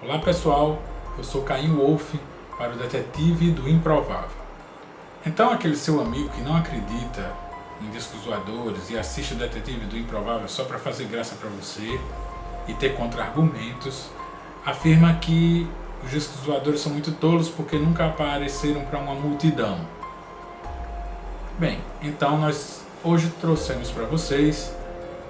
Olá pessoal, eu sou Caim Wolf para o Detetive do Improvável. Então aquele seu amigo que não acredita em discos voadores e assiste o Detetive do Improvável só para fazer graça para você e ter contra-argumentos, afirma que os discos voadores são muito tolos porque nunca apareceram para uma multidão. Bem, então nós hoje trouxemos para vocês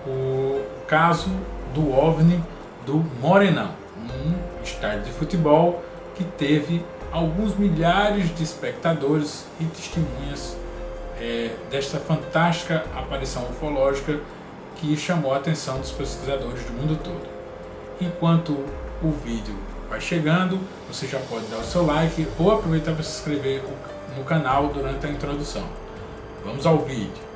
o caso do OVNI do Morenão, um estádio de futebol que teve alguns milhares de espectadores e testemunhas desta fantástica aparição ufológica que chamou a atenção dos pesquisadores do mundo todo. Enquanto o vídeo vai chegando, você já pode dar o seu like ou aproveitar para se inscrever no canal durante a introdução. Vamos ao vídeo.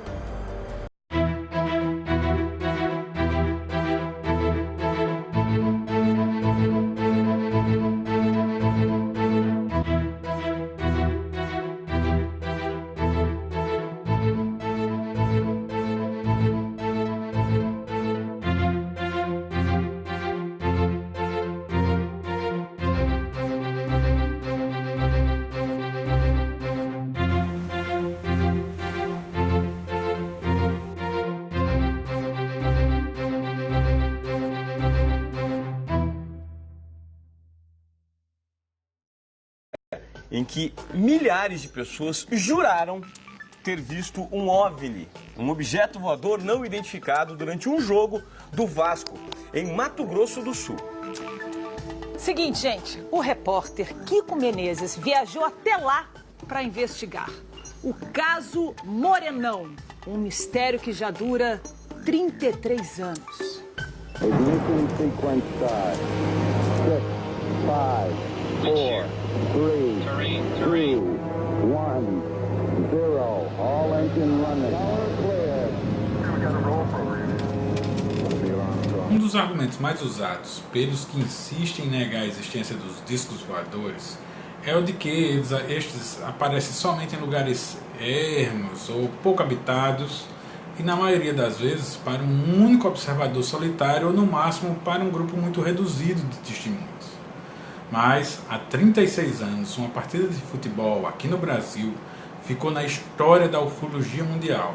Em que milhares de pessoas juraram ter visto um OVNI, um objeto voador não identificado, durante um jogo do Vasco, em Mato Grosso do Sul. Seguinte, gente, o repórter Kiko Menezes viajou até lá para investigar o caso Morenão, um mistério que já dura 33 anos. Ignition sequence start. 6, 5, 4, 3, 2, 1, 0. All engine running. All clear. Um dos argumentos mais usados pelos que insistem em negar a existência dos discos voadores é o de que estes aparecem somente em lugares ermos ou pouco habitados e, na maioria das vezes, para um único observador solitário ou, no máximo, para um grupo muito reduzido de testemunhas. Mas, há 36 anos, uma partida de futebol aqui no Brasil ficou na história da ufologia mundial.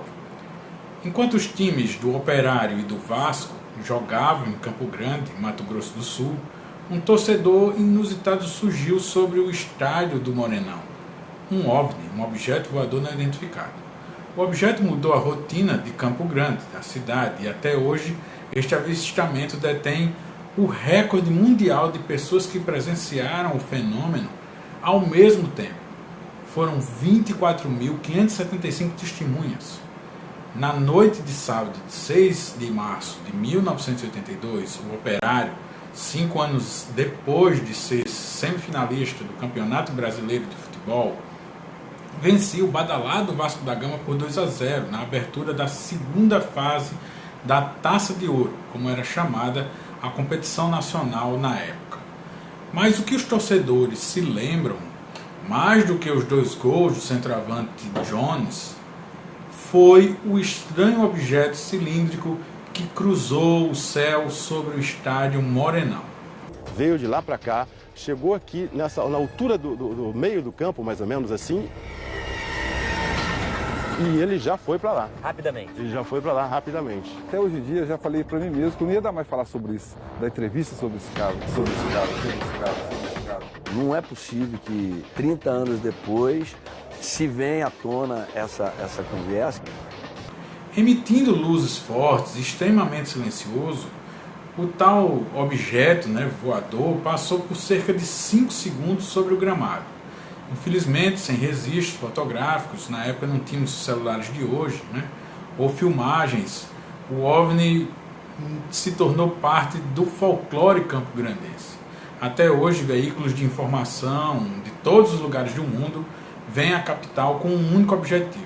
Enquanto os times do Operário e do Vasco jogavam em Campo Grande, Mato Grosso do Sul, um torcedor inusitado surgiu sobre o estádio do Morenão. Um OVNI, um objeto voador não identificado. O objeto mudou a rotina de Campo Grande, da cidade, e até hoje este avistamento detém o recorde mundial de pessoas que presenciaram o fenômeno ao mesmo tempo. Foram 24.575 testemunhas. Na noite de sábado, de 6 de março de 1982, o Operário, 5 anos depois de ser semifinalista do Campeonato Brasileiro de Futebol, vencia o badalado Vasco da Gama por 2-0 na abertura da segunda fase da Taça de Ouro, como era chamada a competição nacional na época. Mas o que os torcedores se lembram, mais do que os 2 gols do centroavante Jones, foi o estranho objeto cilíndrico que cruzou o céu sobre o estádio Morenão. Veio de lá para cá, chegou aqui na altura do meio do campo, mais ou menos assim, e ele já foi para lá. Rapidamente. Ele já foi para lá rapidamente. Até hoje em dia eu já falei para mim mesmo que eu não ia dar mais falar sobre isso, da entrevista sobre esse caso, sobre esse caso, sobre esse caso, sobre esse caso. Não é possível que 30 anos depois se venha à tona essa conversa. Emitindo luzes fortes e extremamente silencioso, o tal objeto voador passou por cerca de 5 segundos sobre o gramado. Infelizmente, sem registros fotográficos, na época não tínhamos os celulares de hoje, ou filmagens, o OVNI se tornou parte do folclore campograndense. Até hoje, veículos de informação de todos os lugares do mundo vêm à capital com um único objetivo: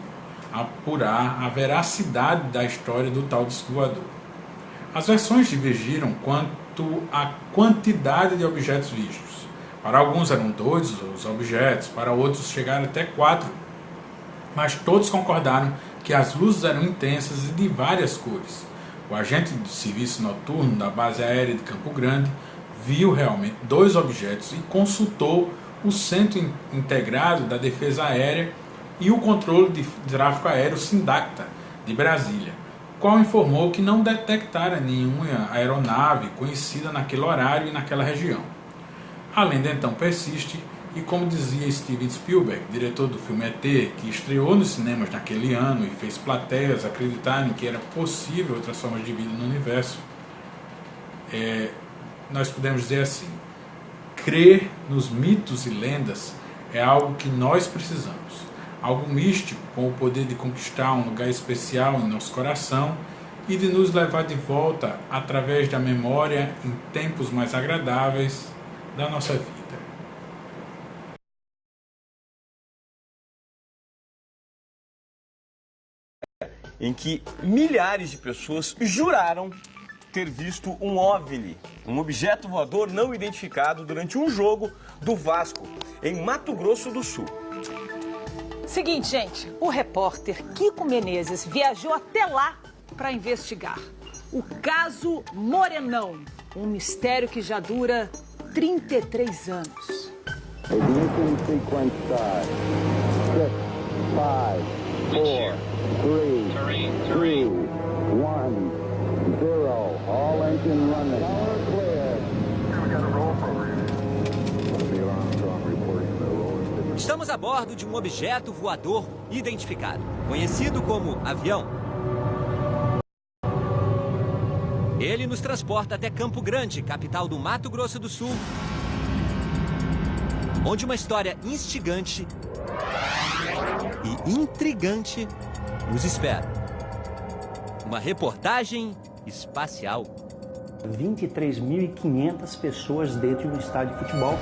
apurar a veracidade da história do tal disco voador. As versões divergiram quanto à quantidade de objetos vistos. Para alguns eram 2 os objetos, para outros chegaram até 4. Mas todos concordaram que as luzes eram intensas e de várias cores. O agente do serviço noturno da base aérea de Campo Grande viu realmente 2 objetos e consultou o Centro Integrado da Defesa Aérea e o Controle de Tráfego Aéreo SINDACTA de Brasília, o qual informou que não detectara nenhuma aeronave conhecida naquele horário e naquela região. A lenda então persiste e, como dizia Steven Spielberg, diretor do filme ET, que estreou nos cinemas naquele ano e fez plateias acreditarem que era possível outras formas de vida no universo, nós podemos dizer assim: crer nos mitos e lendas é algo que nós precisamos. Algo místico com o poder de conquistar um lugar especial em nosso coração e de nos levar de volta através da memória em tempos mais agradáveis da nossa vida. Em que milhares de pessoas juraram ter visto um OVNI, um objeto voador não identificado, durante um jogo do Vasco, em Mato Grosso do Sul. Seguinte, gente, o repórter Kiko Menezes viajou até lá para investigar o caso Morenão, um mistério que já dura 33 anos. Ignition sequence start. 6, 5, 4, 3, 2, 1, 0. All engine running. Power clear. We got a roll program. Neil Armstrong reporting the roll. Estamos a bordo de um objeto voador identificado, conhecido como avião. Ele nos transporta até Campo Grande, capital do Mato Grosso do Sul, onde uma história instigante e intrigante nos espera. Uma reportagem espacial. 23.500 pessoas dentro de um estádio de futebol.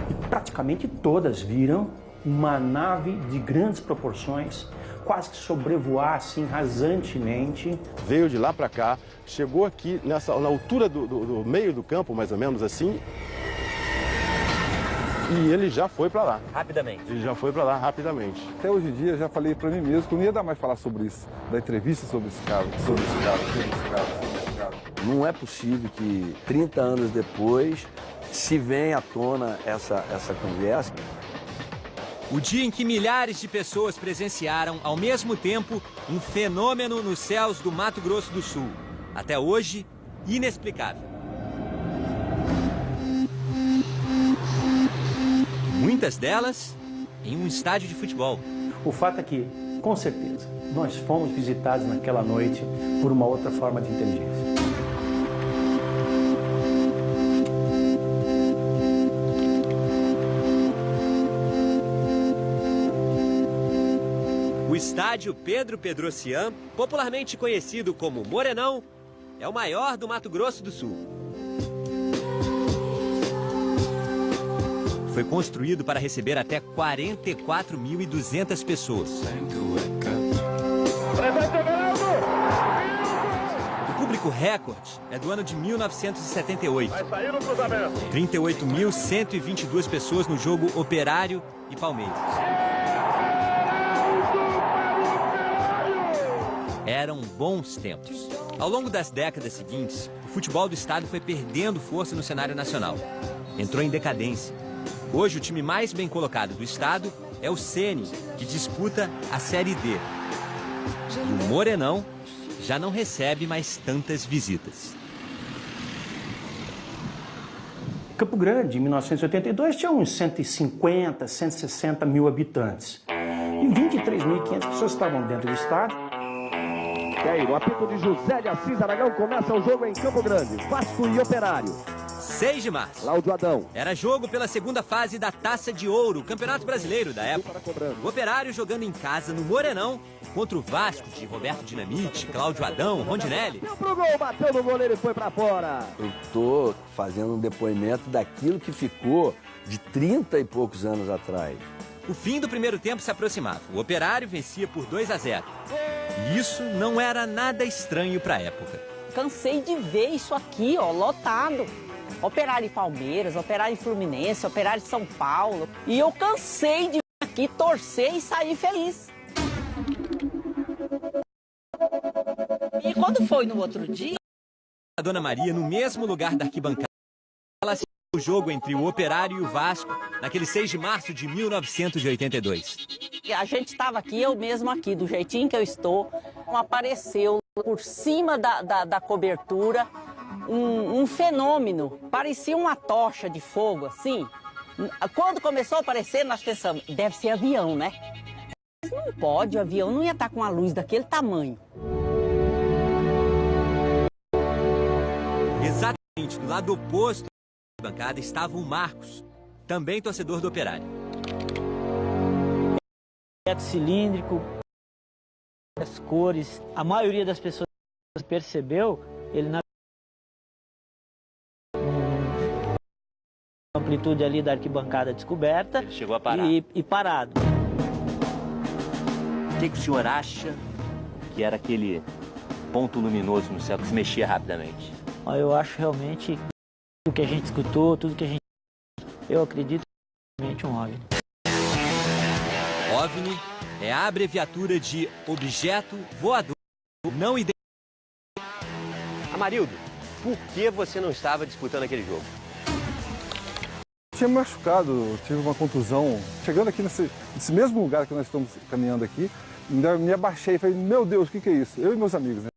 E praticamente todas viram uma nave de grandes proporções, quase que sobrevoar assim rasantemente. Veio de lá para cá, chegou aqui na altura do meio do campo, mais ou menos assim, e ele já foi para lá. Rapidamente. Ele já foi para lá rapidamente. Até hoje em dia, já falei para mim mesmo que eu não ia dar mais falar sobre isso, da entrevista sobre esse cara. Não é possível que 30 anos depois se venha à tona essa conversa. O dia em que milhares de pessoas presenciaram, ao mesmo tempo, um fenômeno nos céus do Mato Grosso do Sul. Até hoje, inexplicável. Muitas delas em um estádio de futebol. O fato é que, com certeza, nós fomos visitados naquela noite por uma outra forma de inteligência. O estádio Pedro Pedrocian, popularmente conhecido como Morenão, é o maior do Mato Grosso do Sul. Foi construído para receber até 44.200 pessoas. O público recorde é do ano de 1978. 38.122 pessoas no jogo Operário e Palmeiras. Eram bons tempos. Ao longo das décadas seguintes, o futebol do estado foi perdendo força no cenário nacional. Entrou em decadência. Hoje, o time mais bem colocado do estado é o Ceni, que disputa a Série D. E o Morenão já não recebe mais tantas visitas. Campo Grande, em 1982, tinha uns 150, 160 mil habitantes. E 23.500 pessoas estavam dentro do estádio. E aí, no apito de José de Assis Aragão, começa o jogo em Campo Grande. Vasco e Operário. 6 de março. Cláudio Adão. Era jogo pela segunda fase da Taça de Ouro, Campeonato Brasileiro da época. O Operário jogando em casa no Morenão contra o Vasco de Roberto Dinamite, Cláudio Adão, Rondinelli. Deu pro gol, bateu no goleiro e foi pra fora. Eu tô fazendo um depoimento daquilo que ficou de 30 e poucos anos atrás. O fim do primeiro tempo se aproximava. O Operário vencia por 2-0. E isso não era nada estranho para a época. Cansei de ver isso aqui, ó, lotado. Operário e Palmeiras, Operário e Fluminense, Operário e São Paulo. E eu cansei de vir aqui torcer e sair feliz. E quando foi no outro dia... A Dona Maria no mesmo lugar da arquibancada. ela assistiu o jogo entre o Operário e o Vasco, naquele 6 de março de 1982. A gente estava aqui, eu mesmo aqui, do jeitinho que eu estou, apareceu por cima da cobertura um fenômeno, parecia uma tocha de fogo, assim. Quando começou a aparecer, nós pensamos, deve ser avião, né? Mas não pode, o avião não ia estar com a luz daquele tamanho. Exatamente, do lado oposto da bancada estava o Marcos, também torcedor do Operário. Teto cilíndrico, as cores, a maioria das pessoas percebeu, ele na amplitude ali da arquibancada descoberta. Ele chegou a parar. E parado. O que o senhor acha que era aquele ponto luminoso no céu que se mexia rapidamente? Eu acho realmente tudo que a gente escutou, tudo que a gente... Eu acredito realmente um OVNI. OVNI é a abreviatura de Objeto Voador Não Identificado. Amarildo, por que você não estava disputando aquele jogo? Tinha me machucado, tive uma contusão. Chegando aqui nesse mesmo lugar que nós estamos caminhando aqui, ainda me abaixei e falei, meu Deus, o que é isso? Eu e meus amigos, né?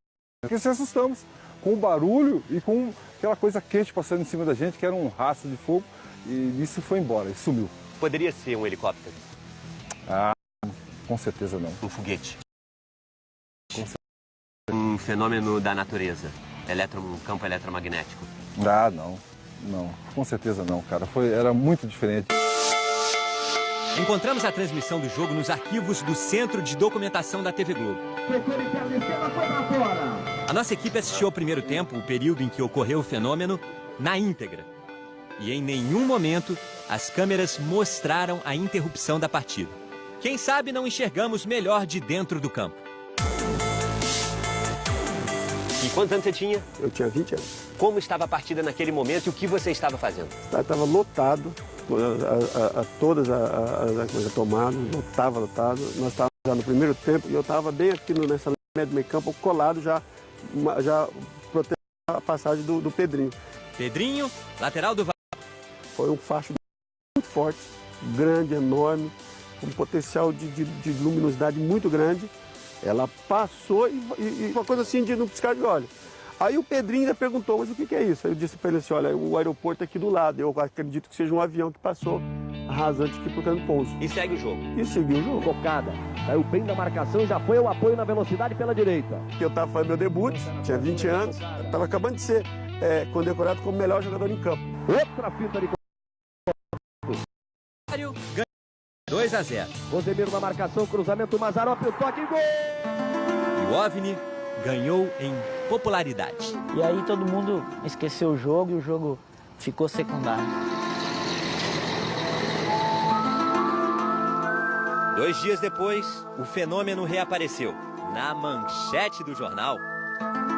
Porque se assustamos com o barulho e com aquela coisa quente passando em cima da gente, que era um rastro de fogo, e isso foi embora, e sumiu. Poderia ser um helicóptero? Ah, com certeza não. Um foguete? Um fenômeno da natureza? Um campo eletromagnético? Ah, não. Não, com certeza não, cara. Era muito diferente. Encontramos a transmissão do jogo nos arquivos do Centro de Documentação da TV Globo. A nossa equipe assistiu ao primeiro tempo, o período em que ocorreu o fenômeno, na íntegra. E em nenhum momento as câmeras mostraram a interrupção da partida. Quem sabe não enxergamos melhor de dentro do campo. E quantos anos você tinha? Eu tinha 20 anos. Como estava a partida naquele momento e o que você estava fazendo? Estava lotado, todas as coisas tomadas, lotado. Nós estávamos já no primeiro tempo e eu estava bem aqui nessa linha do meio campo, colado já protegendo a passagem do Pedrinho. Pedrinho, lateral do Vasco. Foi um facho muito forte, grande, enorme, com potencial de luminosidade muito grande. Ela passou e uma coisa assim de não piscar de olho. Aí o Pedrinho ainda perguntou, mas o que é isso? Aí eu disse para ele assim, olha, o aeroporto é aqui do lado. Eu acredito que seja um avião que passou rasante aqui procurando pouso. E segue o jogo. E seguiu o jogo. Tocada. Saiu bem da marcação e já foi o apoio na velocidade pela direita. Eu estava fazendo meu debut, tinha 20 anos, estava acabando de ser condecorado como melhor jogador em campo. Outra finta de... 2-0. Rosemiro na marcação, cruzamento, Mazarop, o toque e gol! E o OVNI ganhou em popularidade. E aí todo mundo esqueceu o jogo e o jogo ficou secundário. 2 dias depois, o fenômeno reapareceu. Na manchete do jornal,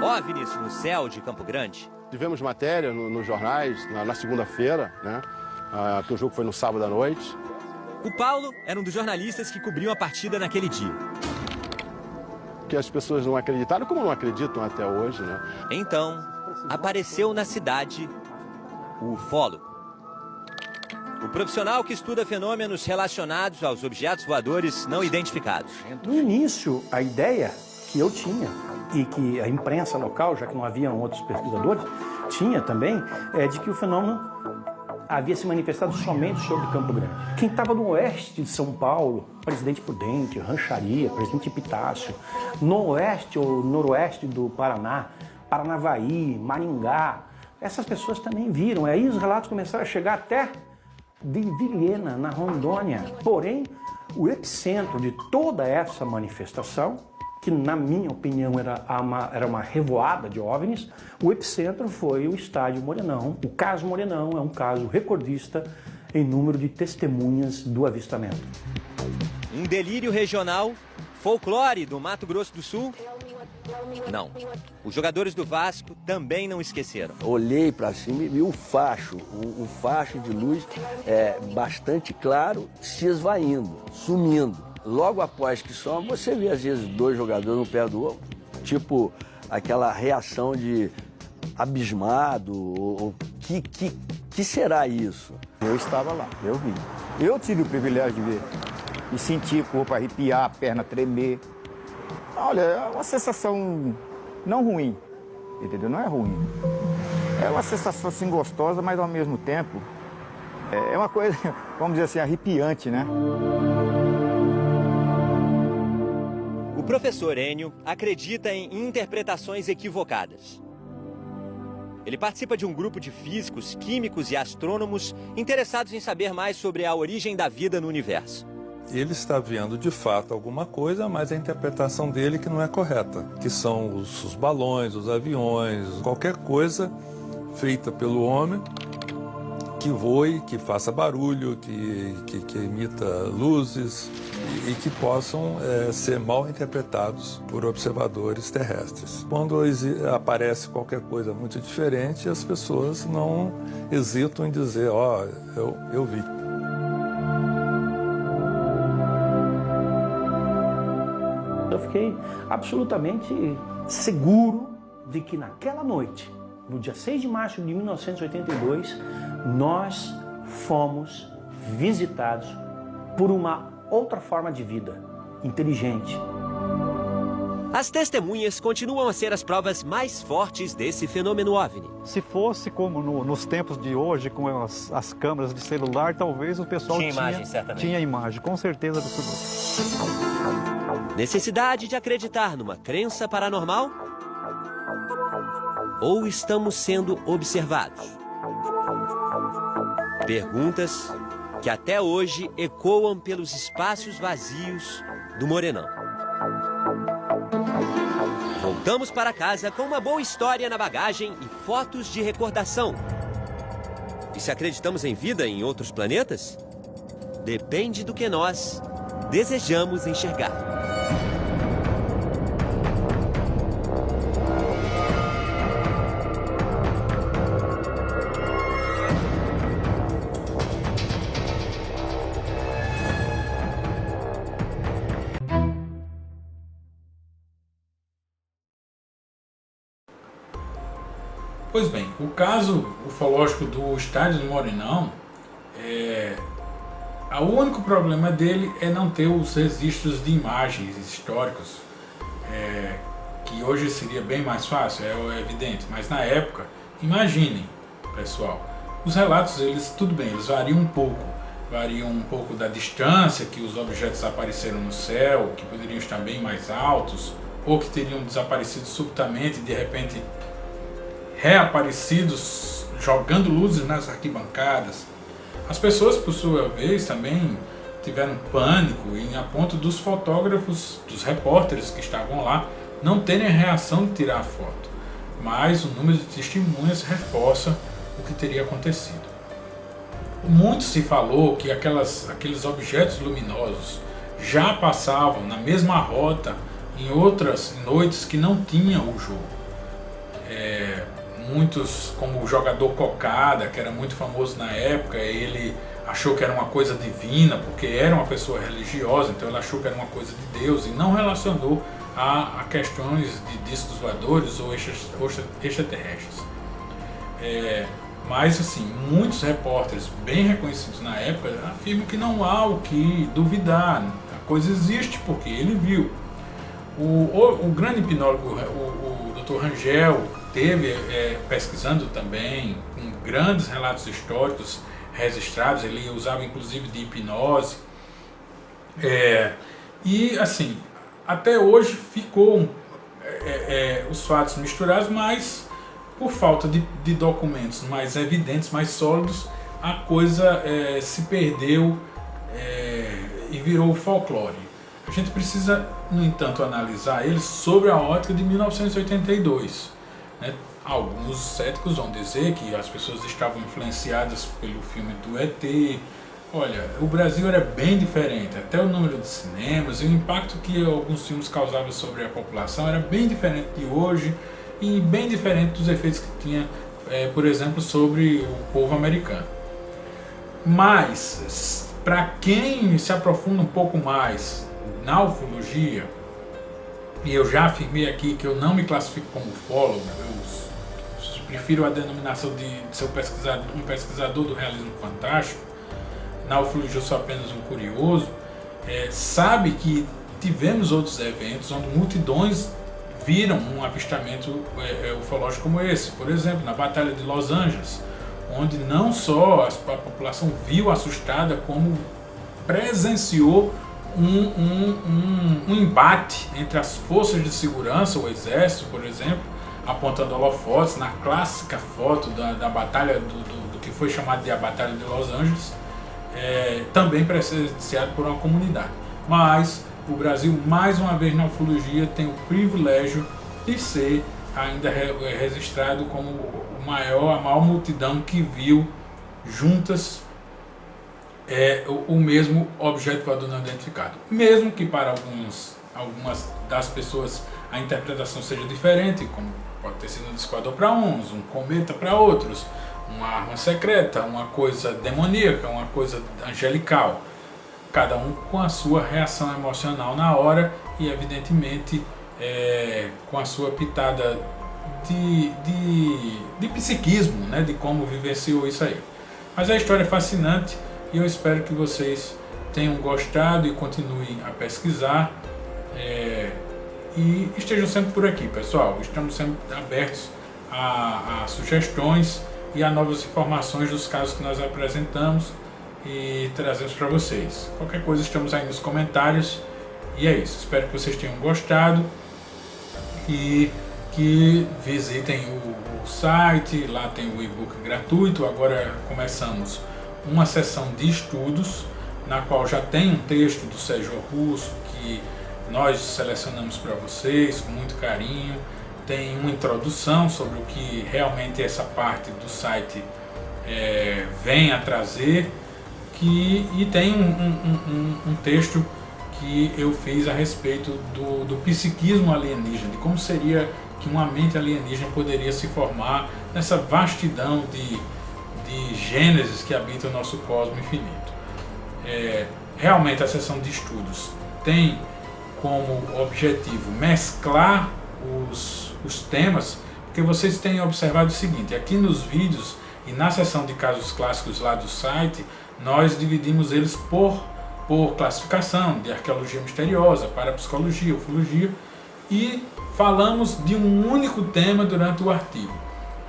OVNIs no céu de Campo Grande. Tivemos matéria nos jornais na segunda-feira, né? Que o jogo foi no sábado à noite. O Paulo era um dos jornalistas que cobriam a partida naquele dia. Que as pessoas não acreditaram, como não acreditam até hoje, né? Então, apareceu na cidade o ufólogo. O profissional que estuda fenômenos relacionados aos objetos voadores não identificados. No início, a ideia que eu tinha, e que a imprensa local, já que não haviam outros pesquisadores, tinha também, é de que o fenômeno havia se manifestado somente sobre Campo Grande. Quem estava no oeste de São Paulo, Presidente Prudente, Rancharia, Presidente Epitácio, no oeste ou noroeste do Paraná, Paranavaí, Maringá, essas pessoas também viram. Aí os relatos começaram a chegar até de Vilhena, na Rondônia. Porém, o epicentro de toda essa manifestação, que na minha opinião era uma revoada de OVNIs, o epicentro foi o estádio Morenão. O caso Morenão é um caso recordista em número de testemunhas do avistamento. Um delírio regional, folclore do Mato Grosso do Sul? Não. Os jogadores do Vasco também não esqueceram. Olhei para cima e vi o facho de luz bastante claro se esvaindo, sumindo. Logo após que só você vê às vezes 2 jogadores um pé do outro, tipo aquela reação de abismado, ou que que será isso? Eu estava lá, eu vi. Eu tive o privilégio de ver. E sentir o corpo arrepiar, a perna tremer. Olha, é uma sensação não ruim, entendeu? Não é ruim. É uma sensação assim gostosa, mas ao mesmo tempo é uma coisa, vamos dizer assim, arrepiante, né? O professor Enio acredita em interpretações equivocadas. Ele participa de um grupo de físicos, químicos e astrônomos interessados em saber mais sobre a origem da vida no universo. Ele está vendo de fato alguma coisa, mas a interpretação dele que não é correta, que são os balões, os aviões, qualquer coisa feita pelo homem que voe, que faça barulho, que emita luzes e que possam ser mal interpretados por observadores terrestres. Quando aparece qualquer coisa muito diferente, as pessoas não hesitam em dizer, eu vi. Eu fiquei absolutamente seguro de que naquela noite, no dia 6 de março de 1982, nós fomos visitados por uma outra forma de vida, inteligente. As testemunhas continuam a ser as provas mais fortes desse fenômeno OVNI. Se fosse como nos tempos de hoje, com as câmeras de celular, talvez o pessoal tinha imagem, com certeza absoluta. Necessidade de acreditar numa crença paranormal? Ou estamos sendo observados? Perguntas que até hoje ecoam pelos espaços vazios do Morenão. Voltamos para casa com uma boa história na bagagem e fotos de recordação. E se acreditamos em vida em outros planetas? Depende do que nós desejamos enxergar. Pois bem, o caso ufológico do estádio do Morenão, o único problema dele é não ter os registros de imagens históricos, que hoje seria bem mais fácil, é evidente, mas na época, imaginem, pessoal, os relatos, tudo bem, eles variam um pouco da distância que os objetos apareceram no céu, que poderiam estar bem mais altos, ou que teriam desaparecido subitamente e de repente reaparecidos jogando luzes nas arquibancadas. As pessoas, por sua vez, também tiveram pânico a ponto dos fotógrafos, dos repórteres que estavam lá, não terem a reação de tirar a foto. Mas o número de testemunhas reforça o que teria acontecido. Muito se falou que aqueles objetos luminosos já passavam na mesma rota em outras noites que não tinham o jogo. Muitos, como o jogador Cocada, que era muito famoso na época, ele achou que era uma coisa divina, porque era uma pessoa religiosa, então ele achou que era uma coisa de Deus e não relacionou a questões de discos voadores ou extraterrestres. Mas assim, muitos repórteres bem reconhecidos na época afirmam que não há o que duvidar, a coisa existe porque ele viu. O grande hipnólogo, o Dr. Rangel, teve pesquisando também, com grandes relatos históricos registrados, ele usava inclusive de hipnose. E assim, até hoje ficou os fatos misturados, mas por falta de documentos mais evidentes, mais sólidos, a coisa se perdeu e virou folclore. A gente precisa, no entanto, analisar eles sobre a ótica de 1982. Né? Alguns céticos vão dizer que as pessoas estavam influenciadas pelo filme do ET. Olha, o Brasil era bem diferente, até o número de cinemas e o impacto que alguns filmes causavam sobre a população era bem diferente de hoje e bem diferente dos efeitos que tinha, por exemplo, sobre o povo americano. Mas, para quem se aprofunda um pouco mais na ufologia, e eu já afirmei aqui que eu não me classifico como ufólogo, eu prefiro a denominação de ser um pesquisador do realismo fantástico, na ufologia eu sou apenas um curioso, sabe que tivemos outros eventos onde multidões viram um avistamento ufológico como esse. Por exemplo, na Batalha de Los Angeles, onde não só a população viu assustada, como presenciou um embate entre as forças de segurança, o exército, por exemplo, apontando holofotes na clássica foto da batalha do que foi chamado de a Batalha de Los Angeles, também presenciado por uma comunidade. Mas o Brasil, mais uma vez na ufologia, tem o privilégio de ser ainda registrado como a maior multidão que viu juntas o mesmo objeto voador não identificado. Mesmo que para algumas das pessoas a interpretação seja diferente, como pode ter sido um disco voador para uns, um cometa para outros, uma arma secreta, uma coisa demoníaca, uma coisa angelical. Cada um com a sua reação emocional na hora e, evidentemente, com a sua pitada de psiquismo, né, de como vivenciou isso aí. Mas a história é fascinante e eu espero que vocês tenham gostado e continuem a pesquisar. E estejam sempre por aqui, pessoal. Estamos sempre abertos a sugestões e a novas informações dos casos que nós apresentamos e trazemos para vocês. Qualquer coisa, estamos aí nos comentários. E é isso. Espero que vocês tenham gostado e que visitem o site. Lá tem o e-book gratuito. Agora começamos uma sessão de estudos, na qual já tem um texto do Sérgio Russo que nós selecionamos para vocês com muito carinho. Tem uma introdução sobre o que realmente essa parte do site vem a trazer, e tem um texto que eu fiz a respeito do psiquismo alienígena, de como seria que uma mente alienígena poderia se formar nessa vastidão de gênesis que habita o nosso cosmos infinito. Realmente a sessão de estudos tem como objetivo mesclar os temas, porque vocês têm observado o seguinte: aqui nos vídeos e na seção de casos clássicos lá do site, nós dividimos eles por classificação de arqueologia misteriosa, parapsicologia, ufologia, e falamos de um único tema durante o artigo.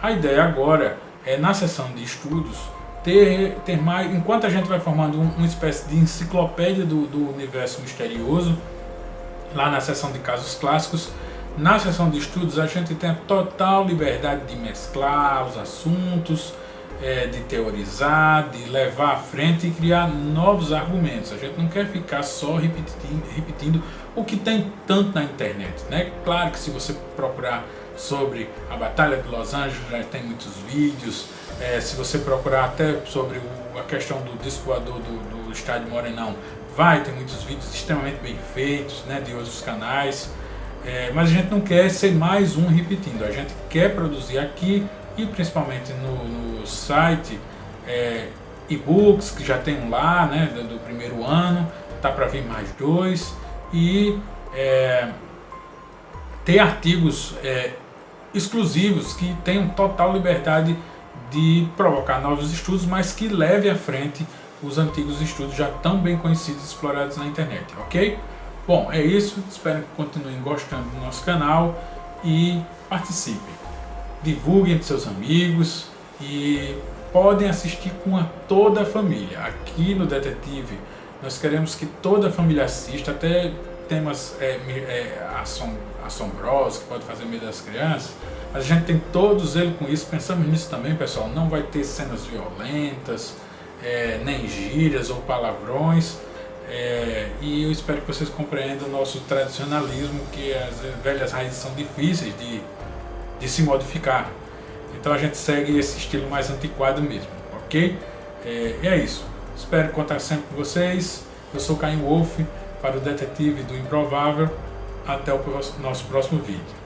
A ideia agora é, na seção de estudos, ter mais, enquanto a gente vai formando uma espécie de enciclopédia do universo misterioso, lá na seção de casos clássicos, na seção de estudos a gente tem a total liberdade de mesclar os assuntos, de teorizar, de levar à frente e criar novos argumentos. A gente não quer ficar só repetindo o que tem tanto na internet, né? Claro que se você procurar sobre a Batalha de Los Angeles já tem muitos vídeos, se você procurar até sobre a questão do disco voador do Estádio Morenão, vai ter muitos vídeos extremamente bem feitos, né, de outros canais. Mas a gente não quer ser mais um repetindo, a gente quer produzir aqui e principalmente no site e-books, que já tem um lá, né, do primeiro ano, tá para vir mais 2, e ter artigos exclusivos que tenham total liberdade de provocar novos estudos, mas que leve à frente os antigos estudos já tão bem conhecidos e explorados na internet, ok? Bom, é isso. Espero que continuem gostando do nosso canal e participem. Divulguem para seus amigos e podem assistir com toda a família. Aqui no Detetive nós queremos que toda a família assista, até temas assombrosos que pode fazer medo das crianças, mas a gente tem todos eles com isso. Pensamos nisso também, pessoal. Não vai ter cenas violentas, nem gírias ou palavrões. E eu espero que vocês compreendam o nosso tradicionalismo, que as velhas raízes são difíceis de se modificar. Então a gente segue esse estilo mais antiquado mesmo, ok? E é isso. Espero contar sempre com vocês. Eu sou Caim Wolf para o Detetive do Improvável. Até o nosso próximo vídeo.